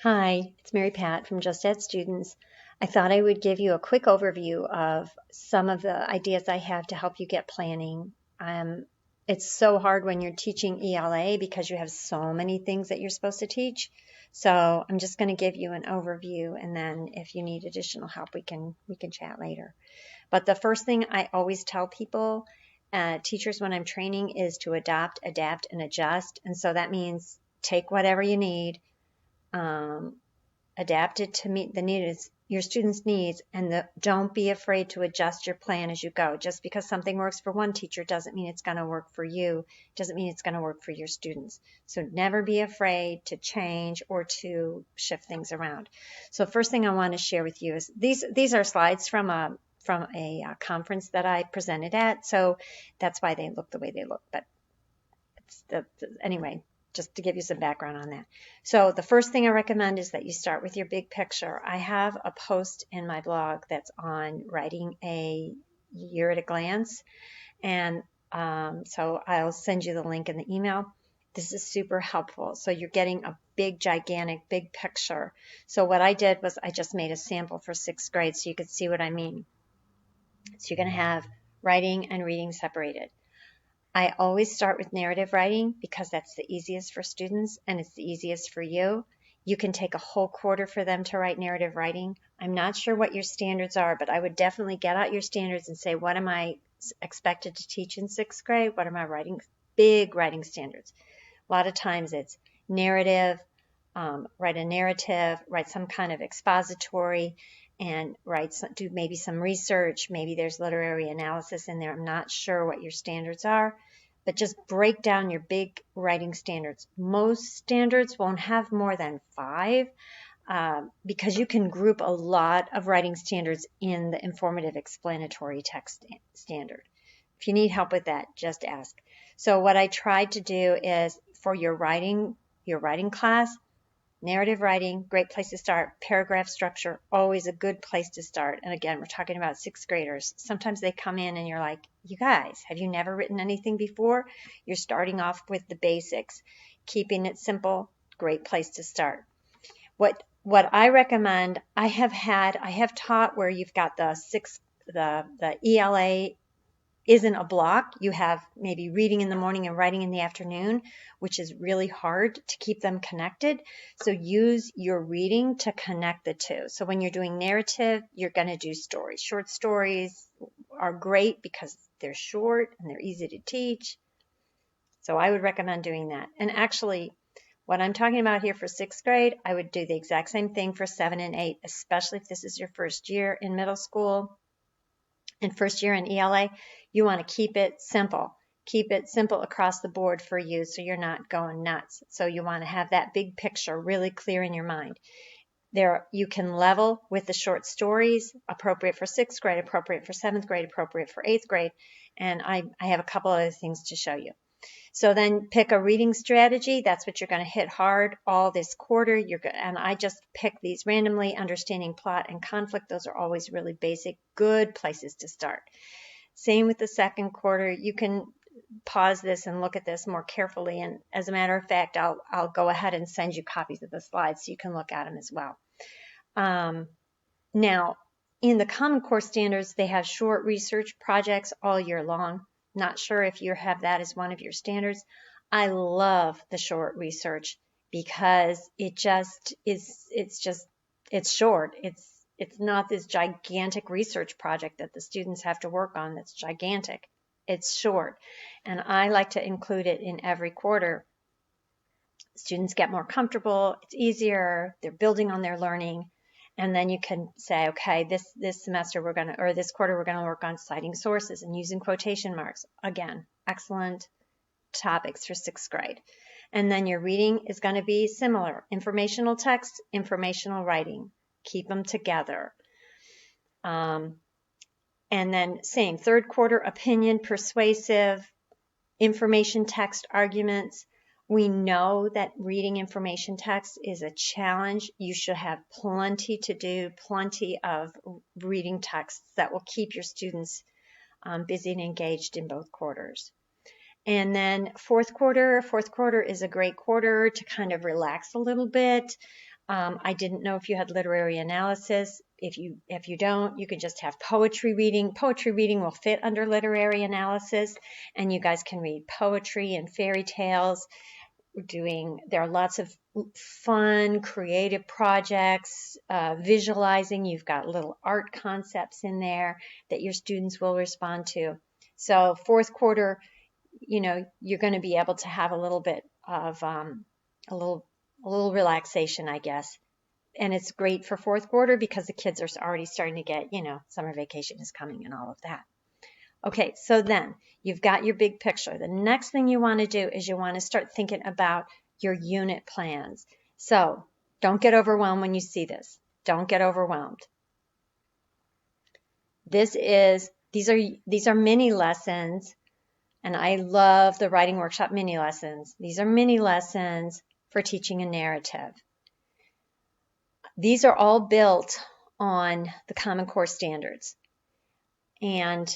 Hi, it's Mary Pat from Just Ed Students. I thought I would give you a quick overview of some of the ideas I have to help you get planning. It's so hard when you're teaching ELA because you have so many things that you're supposed to teach. So I'm just going to give you an overview, and then if you need additional help, we can chat later. But the first thing I always tell people, teachers when I'm training, is to adopt, adapt, and adjust. And so that means take whatever you need. Um, Adapt it to meet the needs, your students' needs, and don't be afraid to adjust your plan as you go. Just because something works for one teacher doesn't mean it's going to work for you, doesn't mean it's going to work for your students. So never be afraid to change or to shift things around. So first thing I want to share with you is these are slides from a conference that I presented at, so that's why they look the way they look. But anyway, just to give you some background on that. So the first thing I recommend is that you start with your big picture. I have a post in my blog that's on writing a year at a glance, and so I'll send you the link in the email. This is super helpful. So you're getting a big, gigantic, big picture. So what I did was I just made a sample for sixth grade so you could see what I mean. So you're going to have writing and reading separated. I always start with narrative writing because that's the easiest for students and it's the easiest for you. You can take a whole quarter for them to write narrative writing. I'm not sure what your standards are, but I would definitely get out your standards and say, what am I expected to teach in sixth grade? What are my big writing standards? A lot of times it's narrative, write a narrative, write some kind of expository, and do maybe some research. Maybe there's literary analysis in there. I'm not sure what your standards are, but just break down your big writing standards. Most standards won't have more than 5 because you can group a lot of writing standards in the informative explanatory text standard. If you need help with that, just ask. So what I tried to do is for your writing class, narrative writing, great place to start. Paragraph structure, always a good place to start. And again, we're talking about sixth graders. Sometimes they come in and you're like, you guys, have you never written anything before? You're starting off with the basics. Keeping it simple, great place to start. What I recommend, I have taught where you've got the ELA isn't a block. You have maybe reading in the morning and writing in the afternoon, which is really hard to keep them connected. So use your reading to connect the two. So when you're doing narrative, you're going to do stories. Short stories are great because they're short and they're easy to teach. So I would recommend doing that. And actually, what I'm talking about here for sixth grade, I would do the exact same thing for 7 and 8, especially if this is your first year in middle school and first year in ELA. You want to keep it simple. Keep it simple across the board for you so you're not going nuts. So you want to have that big picture really clear in your mind. There, you can level with the short stories, appropriate for sixth grade, appropriate for seventh grade, appropriate for eighth grade, and I have a couple other things to show you. So then pick a reading strategy. That's what you're going to hit hard all this quarter. And I just pick these randomly. Understanding plot and conflict. Those are always really basic, good places to start. Same with the second quarter. You can pause this and look at this more carefully. And as a matter of fact, I'll go ahead and send you copies of the slides so you can look at them as well. Now, in the Common Core standards, they have short research projects all year long. Not sure if you have that as one of your standards. I love the short research because it's short. It's not this gigantic research project that the students have to work on that's gigantic. It's short. And I like to include it in every quarter. Students get more comfortable, it's easier, they're building on their learning. And then you can say, okay, this semester or this quarter we're gonna work on citing sources and using quotation marks. Again, excellent topics for sixth grade. And then your reading is gonna be similar. Informational text, informational writing. Keep them together. And then same, third quarter opinion, persuasive, information text arguments. We know that reading information text is a challenge. You should have plenty to do, plenty of reading texts that will keep your students busy and engaged in both quarters. And then fourth quarter is a great quarter to kind of relax a little bit. I didn't know if you had literary analysis. If you don't, you can just have poetry reading. Poetry reading will fit under literary analysis, and you guys can read poetry and fairy tales. There are lots of fun, creative projects, visualizing. You've got little art concepts in there that your students will respond to. So fourth quarter, you're going to be able to have a little bit of a little relaxation, I guess. And it's great for fourth quarter because the kids are already starting to get, summer vacation is coming and all of that. Okay, so then you've got your big picture. The next thing you want to do is you want to start thinking about your unit plans. So don't get overwhelmed when you see this. Don't get overwhelmed. These are mini lessons, and I love the writing workshop mini lessons. These are mini lessons for teaching a narrative. These are all built on the Common Core standards. And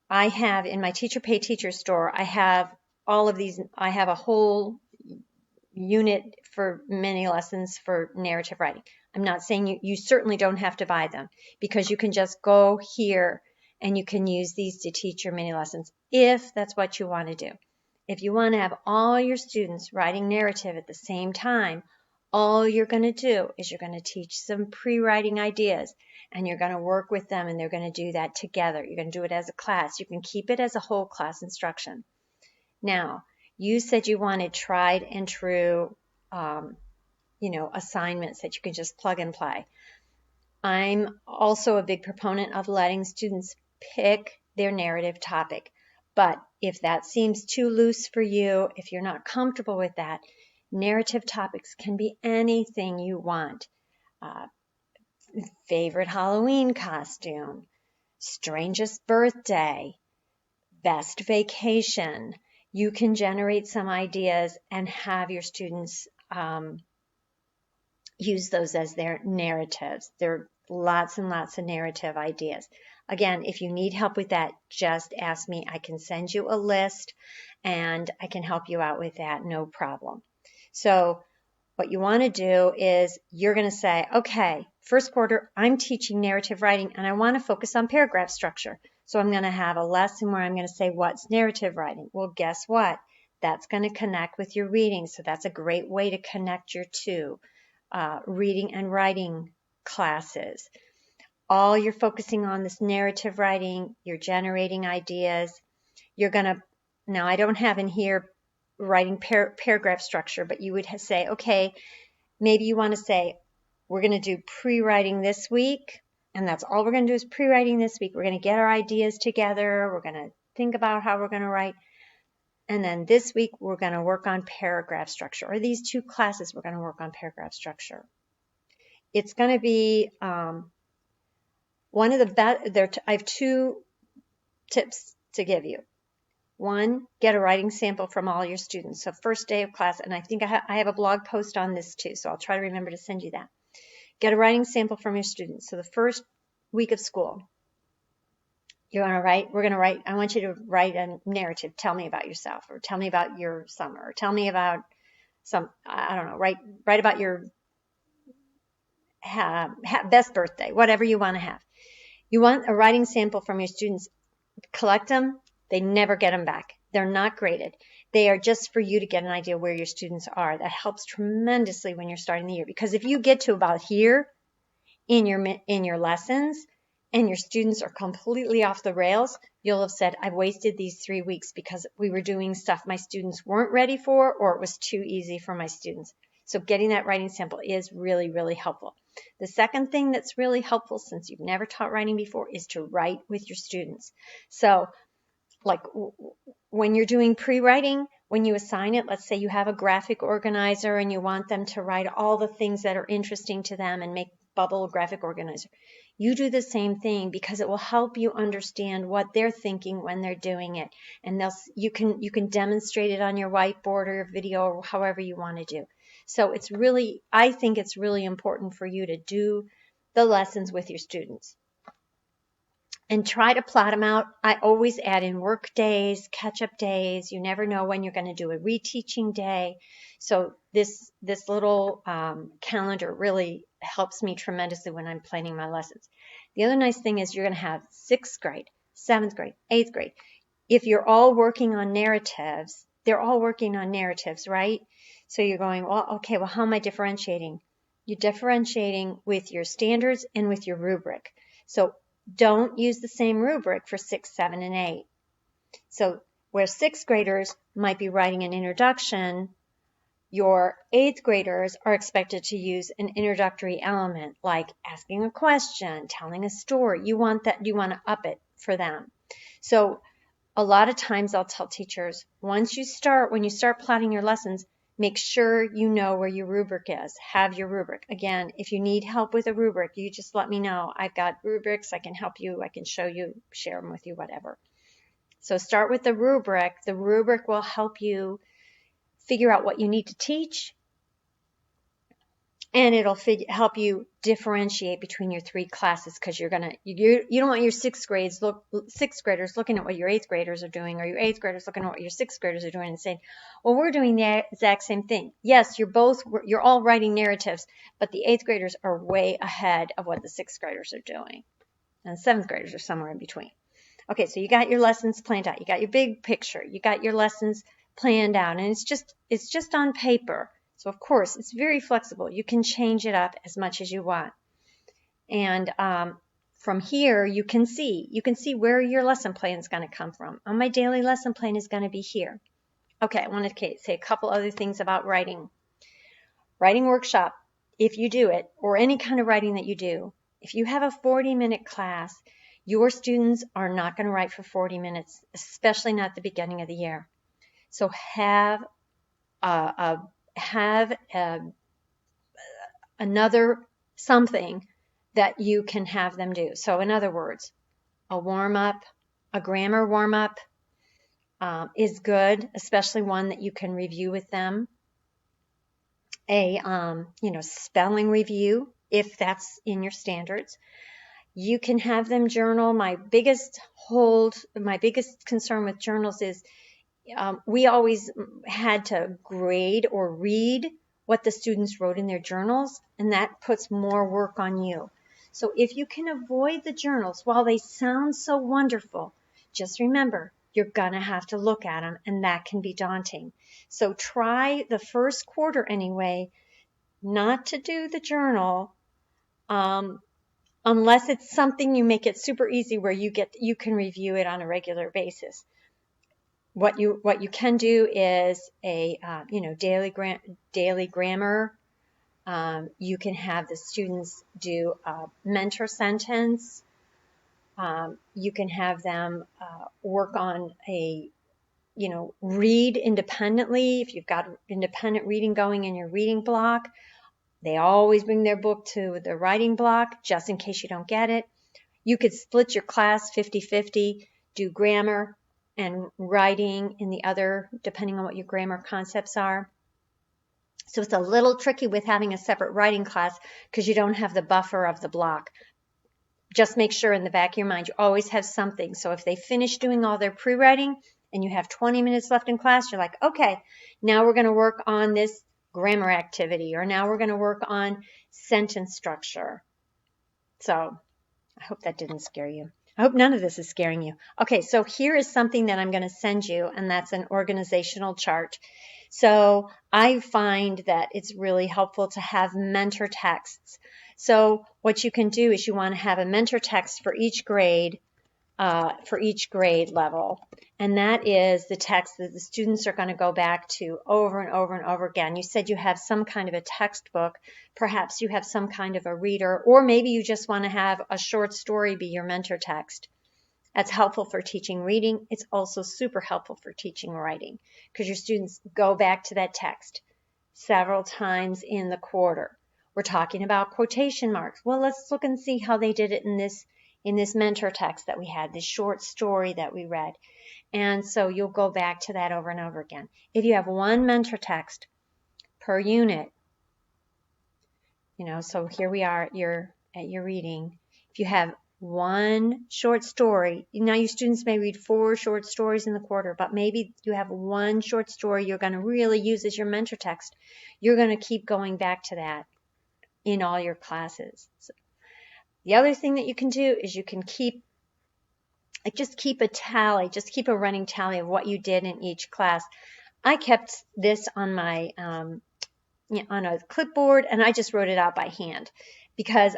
I have in my Teacher Pay Teacher store, I have all of these. I have a whole unit for mini lessons for narrative writing. I'm not saying you certainly don't have to buy them, because you can just go here and you can use these to teach your mini lessons if that's what you want to do. If you want to have all your students writing narrative at the same time, all you're going to do is you're going to teach some pre-writing ideas, and you're going to work with them, and they're going to do that together. You're going to do it as a class. You can keep it as a whole class instruction. Now, you said you wanted tried and true, assignments that you can just plug and play. I'm also a big proponent of letting students pick their narrative topic. But if that seems too loose for you, if you're not comfortable with that, narrative topics can be anything you want. Favorite Halloween costume, strangest birthday, best vacation. You can generate some ideas and have your students use those as their narratives. There are lots and lots of narrative ideas. Again, if you need help with that, just ask me. I can send you a list and I can help you out with that, no problem. So what you want to do is you're going to say, okay, first quarter, I'm teaching narrative writing and I want to focus on paragraph structure. So I'm going to have a lesson where I'm going to say, what's narrative writing? Well, guess what? That's going to connect with your reading. So that's a great way to connect your two reading and writing classes. All you're focusing on this narrative writing, you're generating ideas. You're going to, now I don't have in here writing paragraph structure, but you would say, okay, maybe you want to say, we're going to do pre-writing this week, and that's all we're going to do is pre-writing this week. We're going to get our ideas together. We're going to think about how we're going to write. And then this week, we're going to work on paragraph structure. Or these two classes, we're going to work on paragraph structure. It's going to be one of the best. I have two tips to give you. One, get a writing sample from all your students. So first day of class, and I think I have a blog post on this too, so I'll try to remember to send you that. Get a writing sample from your students. So the first week of school, we're going to write, I want you to write a narrative. Tell me about yourself, or tell me about your summer, or tell me about write about your best birthday, whatever you want to have. You want a writing sample from your students. Collect them. They never get them back. They're not graded. They are just for you to get an idea where your students are. That helps tremendously when you're starting the year, because if you get to about here in your lessons and your students are completely off the rails, you'll have said, I've wasted these 3 weeks because we were doing stuff my students weren't ready for, or it was too easy for my students. So getting that writing sample is really, really helpful. The second thing that's really helpful, since you've never taught writing before, is to write with your students. So like when you're doing pre-writing, when you assign it, let's say you have a graphic organizer and you want them to write all the things that are interesting to them and make bubble graphic organizer. You do the same thing, because it will help you understand what they're thinking when they're doing it. And you can demonstrate it on your whiteboard or your video, or however you want to do. So I think it's really important for you to do the lessons with your students. And try to plot them out. I always add in work days, catch-up days. You never know when you're going to do a reteaching day. So this little calendar really helps me tremendously when I'm planning my lessons. The other nice thing is you're going to have 6th grade, 7th grade, 8th grade. If you're all working on narratives, they're all working on narratives, right? So you're going, well, okay, well, how am I differentiating? You're differentiating with your standards and with your rubric. So don't use the same rubric for 6, 7, and 8. So where 6th graders might be writing an introduction, your 8th graders are expected to use an introductory element like asking a question, telling a story. You want to up it for them. So a lot of times I'll tell teachers, when you start plotting your lessons, make sure you know where your rubric is. Have your rubric. Again, if you need help with a rubric, you just let me know. I've got rubrics. I can help you. I can show you, share them with you, whatever. So start with the rubric. The rubric will help you figure out what you need to teach, and it'll help you differentiate between your 3 classes, because you don't want your 6th graders looking at what your 8th graders are doing, or your 8th graders looking at what your 6th graders are doing and saying, well, we're doing the exact same thing. Yes, you're all writing narratives, but the 8th graders are way ahead of what the 6th graders are doing, and 7th graders are somewhere in between. Okay, so you got your lessons planned out. You got your big picture. You got your lessons planned out, and it's just on paper. So of course, it's very flexible. You can change it up as much as you want. And from here, you can see where your lesson plan is going to come from. My daily lesson plan is going to be here. Okay, I want to say a couple other things about writing. Writing workshop, if you do it, or any kind of writing that you do, if you have a 40-minute class, your students are not going to write for 40 minutes, especially not at the beginning of the year. So have another something that you can have them do. So in other words, a warm-up, a grammar warm-up is good, especially one that you can review with them. A spelling review, if that's in your standards. You can have them journal. My biggest concern with journals is we always had to grade or read what the students wrote in their journals, and that puts more work on you. So if you can avoid the journals, while they sound so wonderful, just remember, you're going to have to look at them, and that can be daunting. So try the first quarter anyway, not to do the journal, unless it's something you make it super easy where you can review it on a regular basis. What you can do is a daily grammar. You can have the students do a mentor sentence. You can have them work on read independently. If you've got independent reading going in your reading block, they always bring their book to the writing block just in case you don't get it. You could split your class 50-50, do grammar and writing in the other, depending on what your grammar concepts are. So it's a little tricky with having a separate writing class because you don't have the buffer of the block. Just make sure in the back of your mind you always have something. So if they finish doing all their pre-writing and you have 20 minutes left in class, you're like, okay, now we're going to work on this grammar activity, or now we're going to work on sentence structure. So I hope that didn't scare you. I hope none of this is scaring you. Okay, so here is something that I'm going to send you, and that's an organizational chart. So I find that it's really helpful to have mentor texts. So what you can do is you want to have a mentor text for each grade level. And that is the text that the students are going to go back to over and over and over again. You said you have some kind of a textbook. Perhaps you have some kind of a reader, or maybe you just want to have a short story be your mentor text. That's helpful for teaching reading. It's also super helpful for teaching writing because your students go back to that text several times in the quarter. We're talking about quotation marks. Well, let's look and see how they did it in this mentor text that we had, this short story that we read. And so you'll go back to that over and over again. If you have one mentor text per unit, so here we are at your reading. If you have one short story. Now your students may read 4 short stories in the quarter, but maybe you have one short story you're going to really use as your mentor text. You're going to keep going back to that in all your classes. So the other thing that you can do is you can just keep a tally, just keep a running tally of what you did in each class. I kept this on my on a clipboard, and I just wrote it out by hand because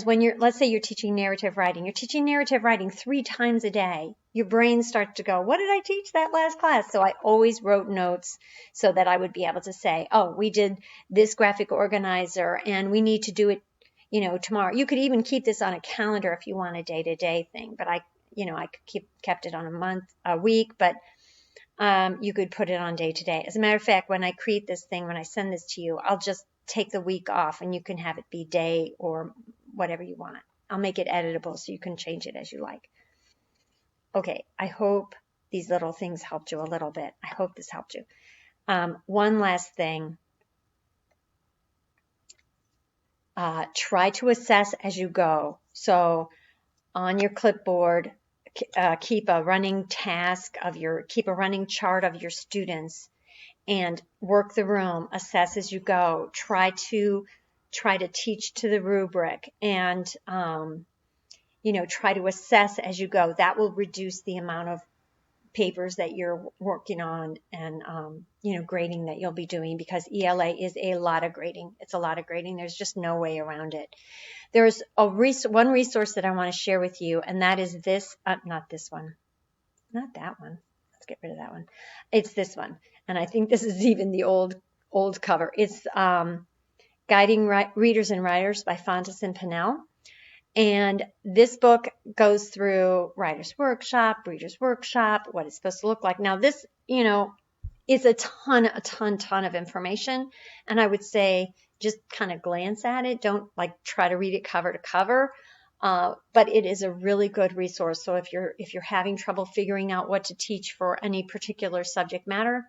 when let's say you're teaching narrative writing 3 times a day, your brain starts to go, what did I teach that last class? So I always wrote notes so that I would be able to say, oh, we did this graphic organizer and we need to do it, tomorrow. You could even keep this on a calendar if you want a day-to-day thing, but I kept it on a week, but you could put it on day-to-day. As a matter of fact, when I create this thing, when I send this to you, I'll just take the week off and you can have it be day or whatever you want. I'll make it editable so you can change it as you like. Okay, I hope these little things helped you a little bit. I hope this helped you. One last thing. Try to assess as you go. So on your clipboard, keep a running chart of your students and work the room, assess as you go, try to teach to the rubric and, try to assess as you go. That will reduce the amount of papers that you're working on and, grading that you'll be doing, because ELA is a lot of grading. It's a lot of grading. There's just no way around it. There's one resource that I want to share with you, and that is this, not this one, not that one. Let's get rid of that one. It's this one. And I think this is even the old cover. It's Guiding Readers and Writers by Fontes and Pinnell. And this book goes through Writer's Workshop, Reader's Workshop, what it's supposed to look like. Now this, is a ton of information. And I would say just kind of glance at it. Don't try to read it cover to cover. But it is a really good resource. So if you're having trouble figuring out what to teach for any particular subject matter,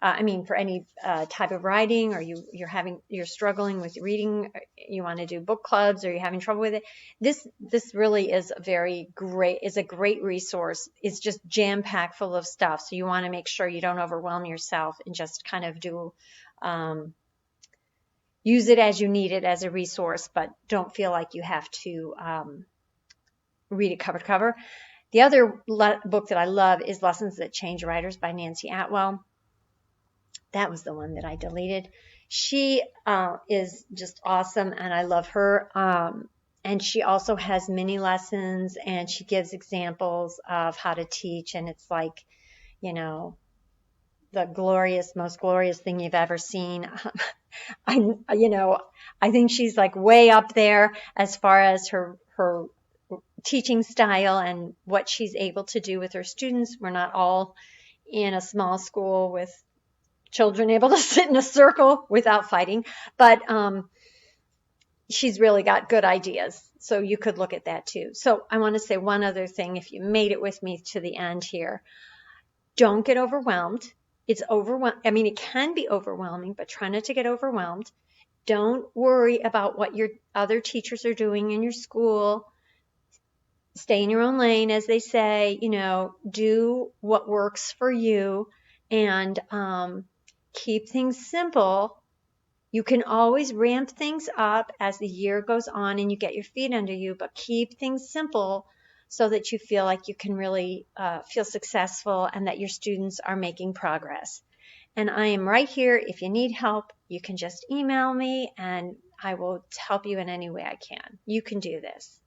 for any type of writing, or you're struggling with reading, you want to do book clubs, or you're having trouble with it, this really is a great resource. It's just jam-packed full of stuff. So you want to make sure you don't overwhelm yourself and just kind of use it as you need it as a resource, but don't feel like you have to read it cover to cover. The other book that I love is Lessons That Change Writers by Nancy Atwell. That was the one that I deleted. She is just awesome, and I love her. And she also has mini lessons, and she gives examples of how to teach, and it's like, the most glorious thing you've ever seen. I think she's way up there as far as her teaching style and what she's able to do with her students. We're not all in a small school with children able to sit in a circle without fighting, but she's really got good ideas. So you could look at that too. So I want to say one other thing. If you made it with me to the end here, don't get overwhelmed. It's it can be overwhelming, but try not to get overwhelmed. Don't worry about what your other teachers are doing in your school. Stay in your own lane, as they say. Do what works for you, and keep things simple. You can always ramp things up as the year goes on and you get your feet under you, but keep things simple so that you feel like you can really feel successful and that your students are making progress. And I am right here. If you need help, you can just email me and I will help you in any way I can. You can do this.